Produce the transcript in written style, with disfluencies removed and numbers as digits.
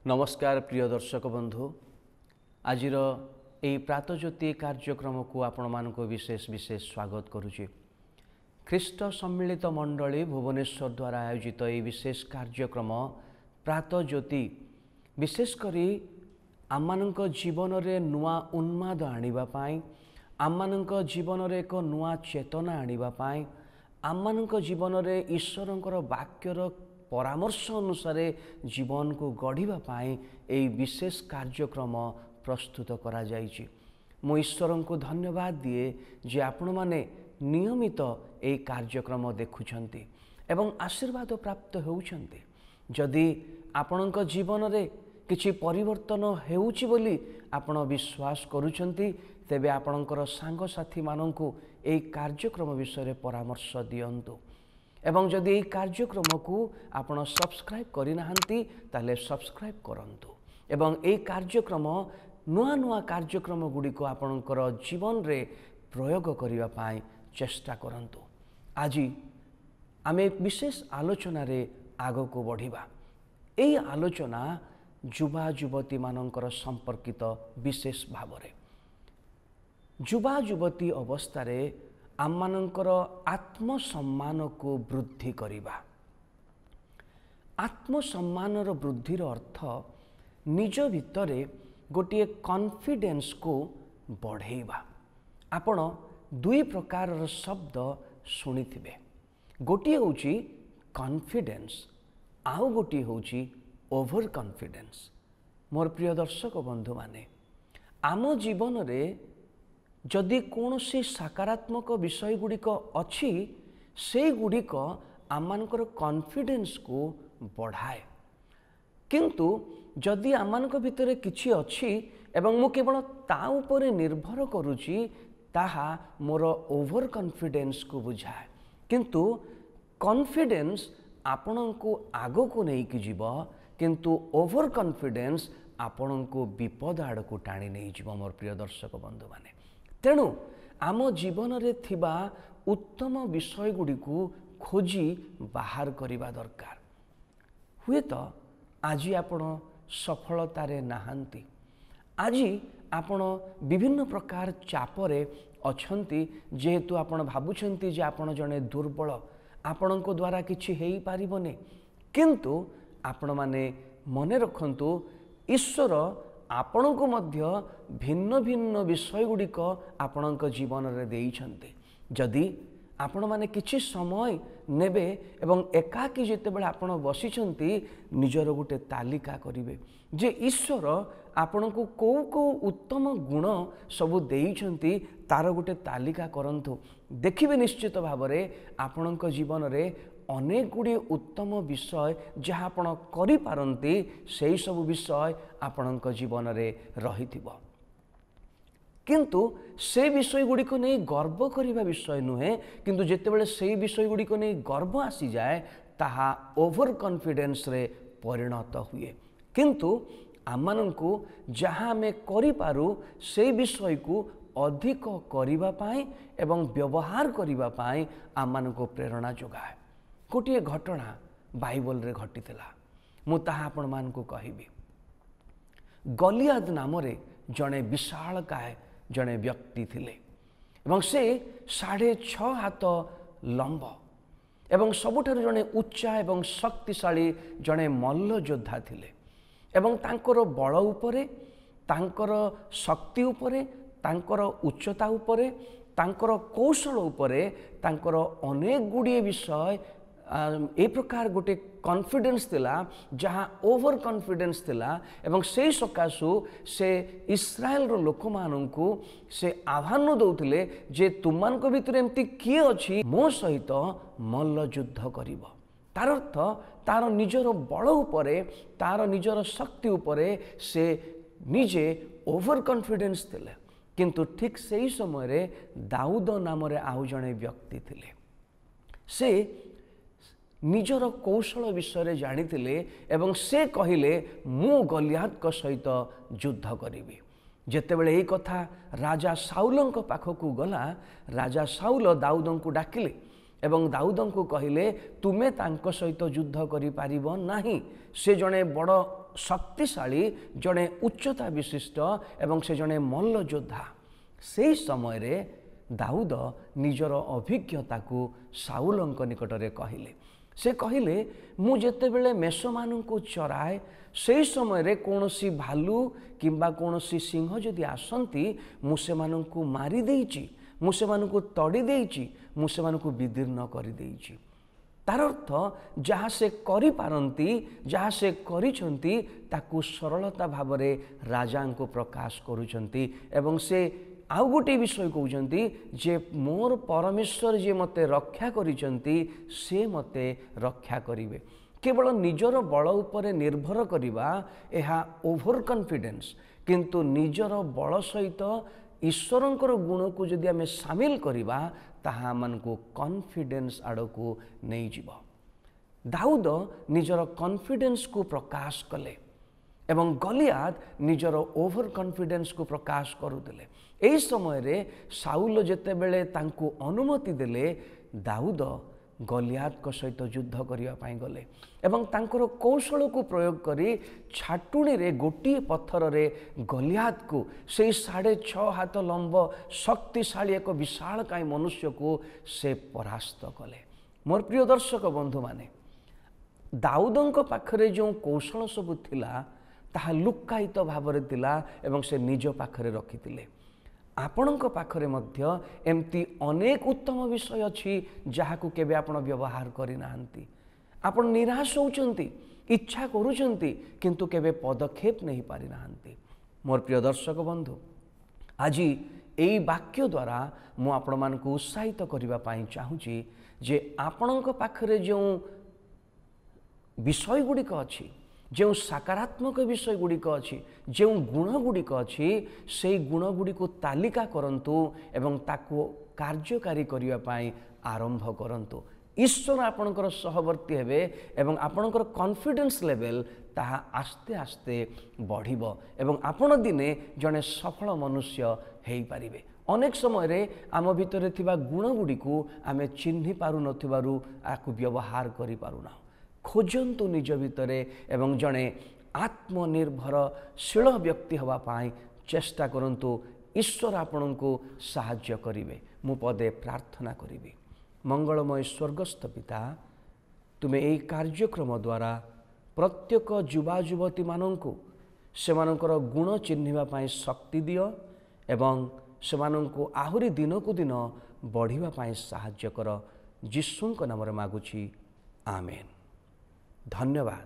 नमस्कार प्रिय दर्शक बंधु आजिर यही प्रातज्योति कार्यक्रम को आपण मानक विशेष विशेष स्वागत करुच्ची। ख्रीष्ट सम्मिलित मंडली भुवनेश्वर द्वारा आयोजित यह विशेष कार्यक्रम प्रातज्योति विशेषकर आम जीवन में नुआ उन्माद आने आम जीवन में एक नुआ चेतना आने आम जीवन में ईश्वर वाक्यर परामर्श अनुसार जीवन को गढ़ा यही विशेष कार्यक्रम प्रस्तुत करा जाइछि। मो ईश्वर को धन्यवाद दिए जे आपण माने नियमित यही कार्यक्रम देखुछंती एवं आशीर्वाद प्राप्त होउछंती। जदि आपणक जीवन में किछि परिवर्तन हेउछि बोली आपण विश्वास करूछंती तेबे आपणकर सांग साथी माननकु एही कार्यक्रम विषय परामर्श दियंतु एवं जदि यही कार्यक्रम को आपण सब्सक्राइब करिनाहांती ताले सब्सक्राइब करंतु एवं यही कार्यक्रम नुआ नुआ कार्यक्रम गुड़िक आपणकर जीवन रे प्रयोग करिवा पाई चेष्टा करंतु। आज आम एक विशेष आलोचना रे आग को बढ़िबा। यही आलोचना युवा युवती मानकर संपर्कित विशेष भाव रे युवा युवती अवस्था आम मानकर आत्मसम्मान को वृद्धि करिबा। आत्मसम्मान वृद्धि अर्थ निज भितरे गोटे कॉन्फिडेंस को बढ़ेबा। आपण दुई प्रकार शब्द शुणिथिबे, गोटे होची कॉन्फिडेंस आउ गोटे होची ओवर कॉन्फिडेंस। मोर प्रिय दर्शक बंधु माने आम जीवन रे जदि कौन सी सकारात्मक विषय गुड़िक अच्छी से गुड़िक आमर कॉन्फिडेंस को बढ़ाए, किंतु जदि आमक भितर किछि अच्छी एवं मु केवल ता उपरे निर्भर करुची ताहा मोर ओवर कॉन्फिडेंस को बुझाए। किंतु कॉन्फिडेंस आपण को आग को लेकिन जीव, किंतु ओवर कॉन्फिडेंस आपण को विपद आड़ को टाणी नहीं जीव। मोर प्रिय दर्शक बंधु माने तेणु आम जीवन रे थिबा उत्तम विषय गुड़ी को खोजी बाहर करिबा दरकार। हुए तो आज आपण सफलतारे नाहांती, आज आपण विभिन्न प्रकार चापरे अछंती जेहेतु आपण भाबुछंती जे आपण जने दुर्बल, आपण को द्वारा किछि हेई पारिबने, किंतु आपण माने मने रखंतु ईश्वर आपण को मध्य भिन्न भिन्न विषय गुड़िक आपण जीवन रे देइछंते। जदि आपण माने किछि समय नेबे एवं एकाकी जेतेबेले आपण बसिछंती निजर गोटे तालिका करिवे जे ईश्वर आपण को को उत्तम गुण सबु देइछंती तार गोटे तालिका करंतु। देखिबे निश्चित भावरे आपण जीवन रे अनेक गुड़ी उत्तम विषय जहाँ आपण करि पारंती सेही सब विषय आपण जीवन रे रहिथिबो, किंतु से विषय गुड़ी को नहीं गर्व करिबा विषय नुहे, किंतु जेतेबेले से विषय गुड़ी को नहीं गर्व आसी जाए ताहा ओवर कॉन्फिडेंस रे परिणत हुए। किंतु आमनकु जहाँ आमे करि पारू से विषय को अधिक करिबा पाई एवं व्यवहार करिबा पाई आमनकु प्रेरणा जोगाए। गोटे घटना बाइबल रे घटीला, मु ताहा आपण मानकु कहिबी। गलियाद नाम रे जड़े विशालकाय जड़े व्यक्ति थिले एवं से 6.5 हाथ लंब एवं सबुठारु जड़े उच्चा एवं शक्तिशाली जड़े मल्ल योद्धा थिले एवं तांकर बल उपरे, तांकर शक्ति उपरे, तांकर उच्चता उपरे, तांकर कौशल उपरे, तांकर अनेक गुड़िए विषय ए प्रकार गोटे कॉन्फिडेंस थिला जहाँ ओवर कॉन्फिडेंस थिला एवं से सकाशु से इस्राएल रो लोक माननकु से आह्वान दउथिले जे तुमान को भितर एमती किए अछि मो सहित मल्ल युद्ध करिवो। तार अर्थ तार निजर बल उपरे, तार निजर शक्ति उपरे से निजे ओवर कॉन्फिडेंस थिले, किंतु ठीक सेही समय रे दाऊद नाम रे आउ जणे व्यक्ति थिले। से निजर कौशल विषय जानिथिले एवं से कहिले मु गलियाद को सहित युद्ध करिवि। जेतेबेले एही कथा राजा साउलंक पाखकु गला, राजा साउल दाऊदंकु डाकिले एवं दाऊदंकु कहिले तुमे तांको सहित युद्ध करि पारिबो नाही, से जणे बड़ शक्तिशाली जड़े उच्चता विशिष्ट एवं से जड़े मल्ल योद्धा। से समय रे दाऊद निजर अभिज्ञता को साउलଙ୍କ निकटरे कहले। से कहले मु जेतेबेले मेषमानंकु चराए से समय रे कोनोसी भालू किंबा कोनोसी सिंह जदि आसंती मु सेमानंकु मारी देइची, मु सेमानंकु तड़ी देइची, मु सेमानंकु विदीर्ण करि देइची। तार अर्थ जहाँ से करि पारंती, जहाँ से करिसंती ताकू सरलता भावरे राजा को प्रकाश करुचंती एवं से आउ गोटे विषय कहते जे मोर परमेश्वर जे मते रक्षा करिसंती से मते रक्षा करिवे। केवल निजर बल उपरे निर्भर करिबा एहा ओभर कॉन्फिडेंस, किंतु निजर बल सहित ईश्वरंकर गुण को जदि आमे शामिल करिबा ताहा मन को कॉन्फिडेंस आड़ को नहीं जीव। दाऊद निजर कॉन्फिडेंस को प्रकाश कले एवं गलियाद निजर ओभर कॉन्फिडेंस को प्रकाश करुले। एही समय रे साउल जेतेबेले तांको अनुमति देले दाऊद गलियाद को सहित युद्ध करिया पाई गले एवं तांकर कौशल को प्रयोग करी छाटुणी रे गोटे पत्थर रे गलियाद को से 6.5 हाथ लंब शक्तिशाली एक विशालकाय मनुष्य को से परास्त कले। मोर प्रिय दर्शक बंधु माने दाऊदଙ୍କ पाखरे जो कौशल सब थिला ताहा लुक्कायित भावरे थिला एवं से निज पाखरे रखिथिले। आपणଙ୍କ पाखरे मध्य एमती अनेक उत्तम विषय अच्छी जहाकू केबे आपण व्यवहार करि नाहंती। आपण निराश होउचंती, इच्छा करूचंती किंतु केबे पदक्षेप नहीं पारि नाहंती। मोर प्रिय दर्शक बंधु आज एई वाक्य द्वारा मु आपण मानकू उत्साहित करिबा पाई चाहूची जे आपणଙ୍କ पाखरे जो विषय गुड़िक अच्छी, जो सकारात्मक विषय गुड़िक अच्छी, जो गुण गुड़िक अच्छी से गुण गुड़िक तालिका करंतु एवं ताको कार्यकारी करिया पाई आरंभ करंतु। ईश्वर आपणकर सहवर्ती हेबे एवं आपणकर कॉन्फिडेंस लेवल ताहा आस्ते आस्ते बढ़िबो एवं आपण दिने जने सफल मनुष्य हेई पारिबे। अनेक समय रे आम भितरे थिबा गुण गुड़िकू आमे चिन्हि पारु नथिबारु आकु व्यवहार करि पारुना। खोजंतु निज भितरे एवं जड़े आत्मनिर्भरशील व्यक्ति हवा पाई चेष्टा करंतु। ईश्वर आपण को साहाय्य करिवे। मु पदे प्रार्थना करिवि। मंगलमय स्वर्गस्थ पिता, तुमे एई कार्यक्रम द्वारा प्रत्येक युवा युवती मानंकु सेमानंकर गुण चिन्हिबा पाई शक्ति दियो एवं सेमानंकु आहुरी दिन को दिन बढ़िबा पाई साहाय्य कर। यीशुंक नाम रे मागुछि, आमेन। धन्यवाद।